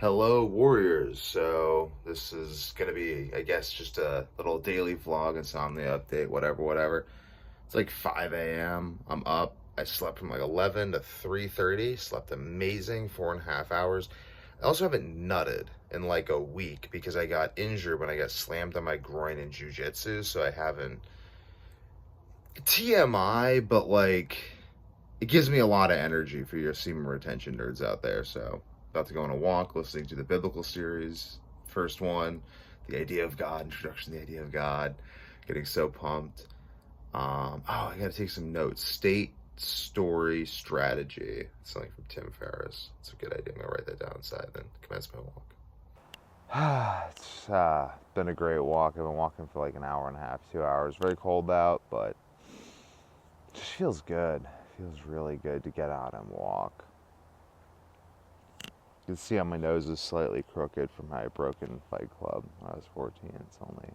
Hello, Warriors. So, this is going to be, I guess, just a little daily vlog, insomnia update, whatever. It's like 5 a.m. I'm up. I slept from like 11 to 3:30. Slept amazing, 4.5 hours. I also haven't nutted in like a week because I got injured when I got slammed on my groin in jujitsu. So, I haven't. TMI, but like, it gives me a lot of energy for your semen retention nerds out there. So, about to go on a walk, listening to the biblical series, first one, the idea of God, introduction to the idea of God, getting so pumped. I gotta take some notes. State, story, strategy. It's something from Tim Ferriss. It's a good idea. I'm gonna write that down inside, then commence my walk. It's been a great walk. I've been walking for like an hour and a half, 2 hours. Very cold out, but it just feels good. It feels really good to get out and walk. You can see how my nose is slightly crooked from my broken Fight Club when I was 14. It's only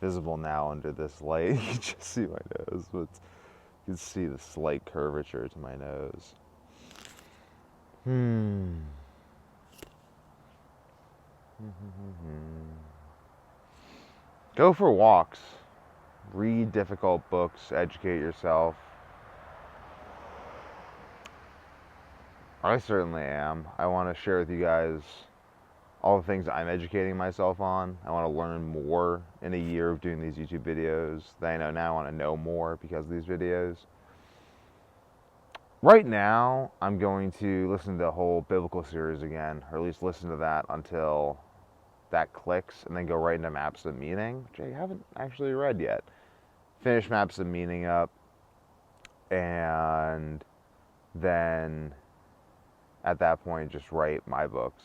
visible now under this light. You can just see my nose, but you can see the slight curvature to my nose. Go for walks. Read difficult books. Educate yourself. I certainly am. I want to share with you guys all the things I'm educating myself on. I want to learn more in a year of doing these YouTube videos that I know now. I want to know more because of these videos. Right now, I'm going to listen to the whole biblical series again, or at least listen to that until that clicks, and then go right into Maps of Meaning, which I haven't actually read yet. Finish Maps of Meaning up, and then at that point, just write my books,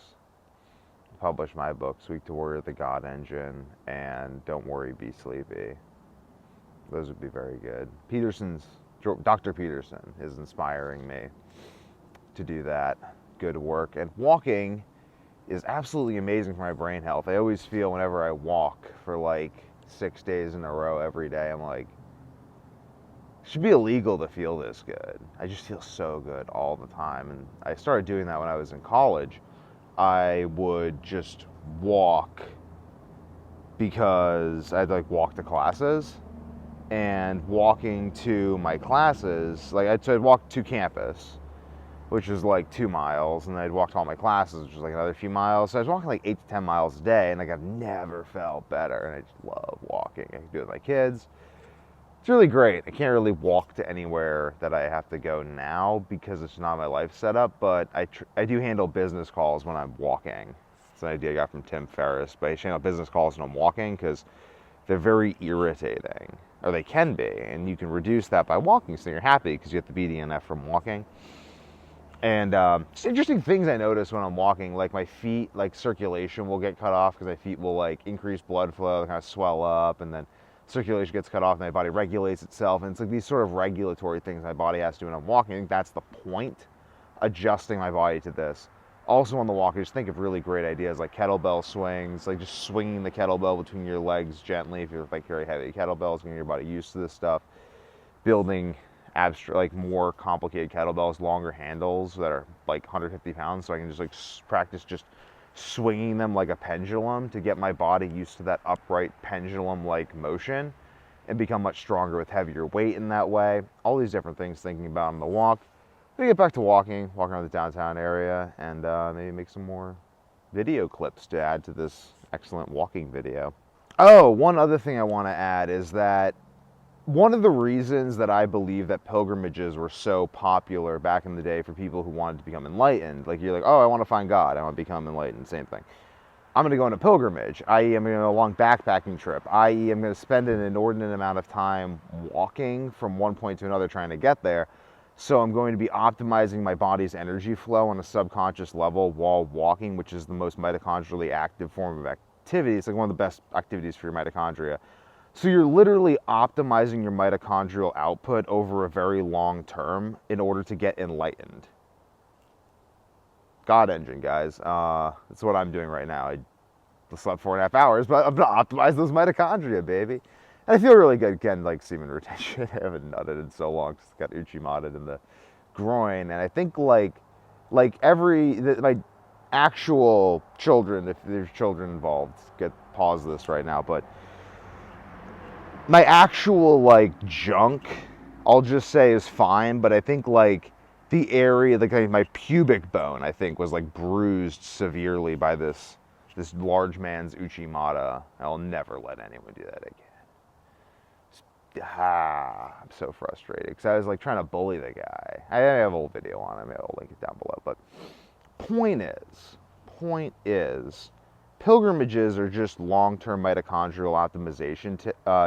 publish my books, Weak to Warrior, The God Engine, and Don't Worry, Be Sleepy. Those would be very good. Dr. Peterson is inspiring me to do that good work. And walking is absolutely amazing for my brain health. I always feel whenever I walk for like 6 days in a row every day, I'm like, it should be illegal to feel this good. I just feel so good all the time. And I started doing that when I was in college. I would just walk because I'd like walk to classes, and walking to my classes, like I'd walk to campus, which is like 2 miles, and I'd walk to all my classes, which is like another few miles. So I was walking like 8 to 10 miles a day, and like I've never felt better, and I just love walking. I can do it with my kids. It's really great. I can't really walk to anywhere that I have to go now because it's not my life setup, but I do handle business calls when I'm walking. It's an idea I got from Tim Ferriss, but I handle business calls when I'm walking because they're very irritating, or they can be, and you can reduce that by walking, so you're happy because you get the BDNF from walking. And just interesting things I notice when I'm walking, like my feet, like circulation will get cut off because my feet will like increase blood flow, kind of swell up, and then circulation gets cut off and my body regulates itself. And it's like these sort of regulatory things my body has to do when I'm walking. I think that's the point, adjusting my body to this. Also on the walk, I just think of really great ideas like kettlebell swings, like just swinging the kettlebell between your legs gently if you're like very heavy kettlebells, getting your body used to this stuff. Building abstract, like more complicated kettlebells, longer handles that are like 150 pounds, so I can just like practice just swinging them like a pendulum to get my body used to that upright pendulum-like motion and become much stronger with heavier weight in that way. All these different things thinking about on the walk. Then get back to walking around the downtown area, and maybe make some more video clips to add to this excellent walking video. Oh, one other thing I want to add is that one of the reasons that I believe that pilgrimages were so popular back in the day for people who wanted to become enlightened, like you're like, oh, I want to find God, I want to become enlightened, same thing. I'm going to go on a pilgrimage, i.e. I'm going to go on a long backpacking trip, i.e. I'm going to spend an inordinate amount of time walking from one point to another trying to get there. So I'm going to be optimizing my body's energy flow on a subconscious level while walking, which is the most mitochondrially active form of activity. It's like one of the best activities for your mitochondria. So you're literally optimizing your mitochondrial output over a very long term in order to get enlightened. God engine, guys. That's what I'm doing right now. I slept 4.5 hours, but I'm gonna optimize those mitochondria, baby. And I feel really good. Again, like semen retention. I haven't nutted in so long. Just got uchimatted in the groin, and I think my actual children, if there's children involved, pause this right now, but my actual like junk, I'll just say is fine, but I think like the area, like my pubic bone, I think was like bruised severely by this large man's Uchimata. I'll never let anyone do that again. I'm so frustrated because I was like trying to bully the guy. I have a whole video on it. I'll link it down below. But point is, pilgrimages are just long-term mitochondrial optimization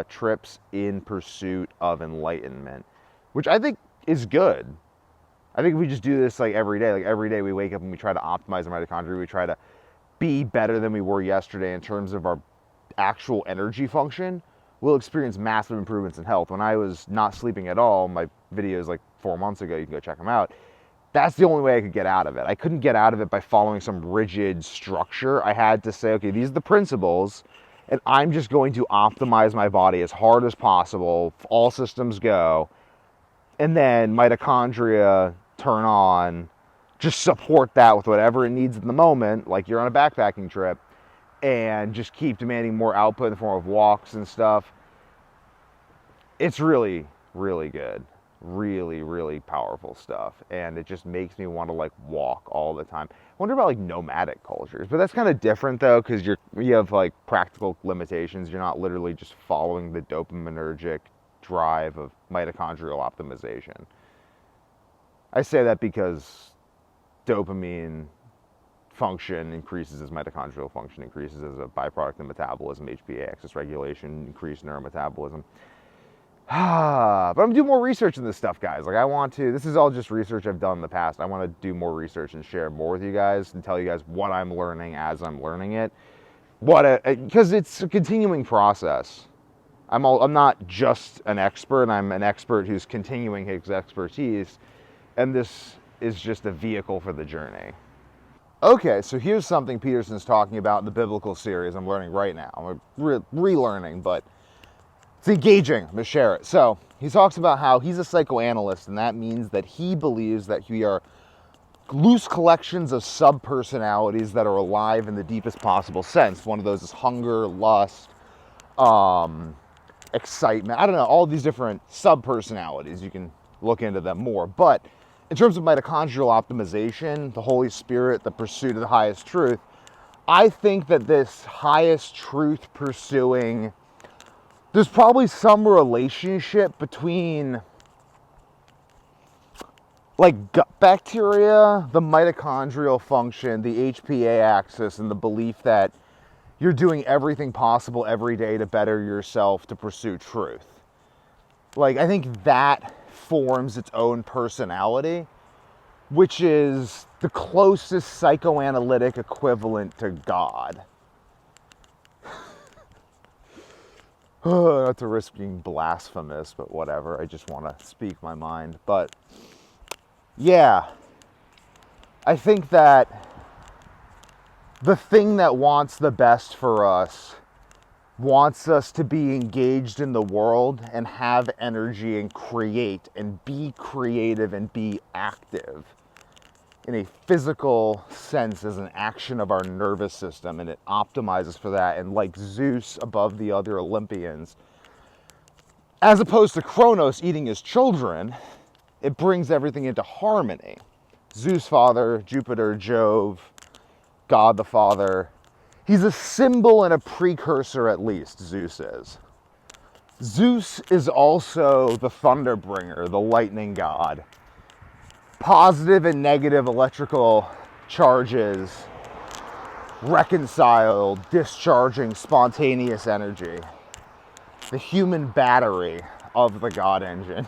trips in pursuit of enlightenment, which I think is good. I think if we just do this like every day we wake up and we try to optimize our mitochondria, we try to be better than we were yesterday in terms of our actual energy function, we'll experience massive improvements in health. When I was not sleeping at all, my videos like 4 months ago, you can go check them out. That's the only way I could get out of it. I couldn't get out of it by following some rigid structure. I had to say, okay, these are the principles, and I'm just going to optimize my body as hard as possible, all systems go, and then mitochondria turn on, just support that with whatever it needs in the moment, like you're on a backpacking trip, and just keep demanding more output in the form of walks and stuff. It's really, really good. Really, really powerful stuff. And it just makes me want to like walk all the time. I wonder about like nomadic cultures, but that's kind of different though, because you have like practical limitations. You're not literally just following the dopaminergic drive of mitochondrial optimization. I say that because dopamine function increases as mitochondrial function increases as a byproduct of metabolism, HPA axis regulation, increased neurometabolism. But I'm doing more research in this stuff, guys. Like I want to, this is all just research I've done in the past. I want to do more research and share more with you guys and tell you guys what I'm learning as I'm learning it. Because it's a continuing process. I'm not just an expert, I'm an expert who's continuing his expertise, and this is just a vehicle for the journey. Okay, so here's something Peterson's talking about in the biblical series I'm learning right now. I'm relearning, but it's engaging. I'm going to share it. So he talks about how he's a psychoanalyst, and that means that he believes that we are loose collections of sub-personalities that are alive in the deepest possible sense. One of those is hunger, lust, excitement. I don't know, all these different sub-personalities. You can look into them more. But in terms of mitochondrial optimization, the Holy Spirit, the pursuit of the highest truth, I think that this highest truth pursuing, there's probably some relationship between like gut bacteria, the mitochondrial function, the HPA axis, and the belief that you're doing everything possible every day to better yourself to pursue truth. Like, I think that forms its own personality, which is the closest psychoanalytic equivalent to God. Not to risk being blasphemous, but whatever. I just want to speak my mind. But yeah, I think that the thing that wants the best for us wants us to be engaged in the world and have energy and create and be creative and be active in a physical sense as an action of our nervous system, and it optimizes for that. And like Zeus above the other Olympians, as opposed to Kronos eating his children, it brings everything into harmony. Zeus Father, Jupiter, Jove, God the Father. He's a symbol and a precursor, at least, Zeus is. Zeus is also the thunder bringer, the lightning god. Positive and negative electrical charges reconciled, discharging spontaneous energy. The human battery of the God engine.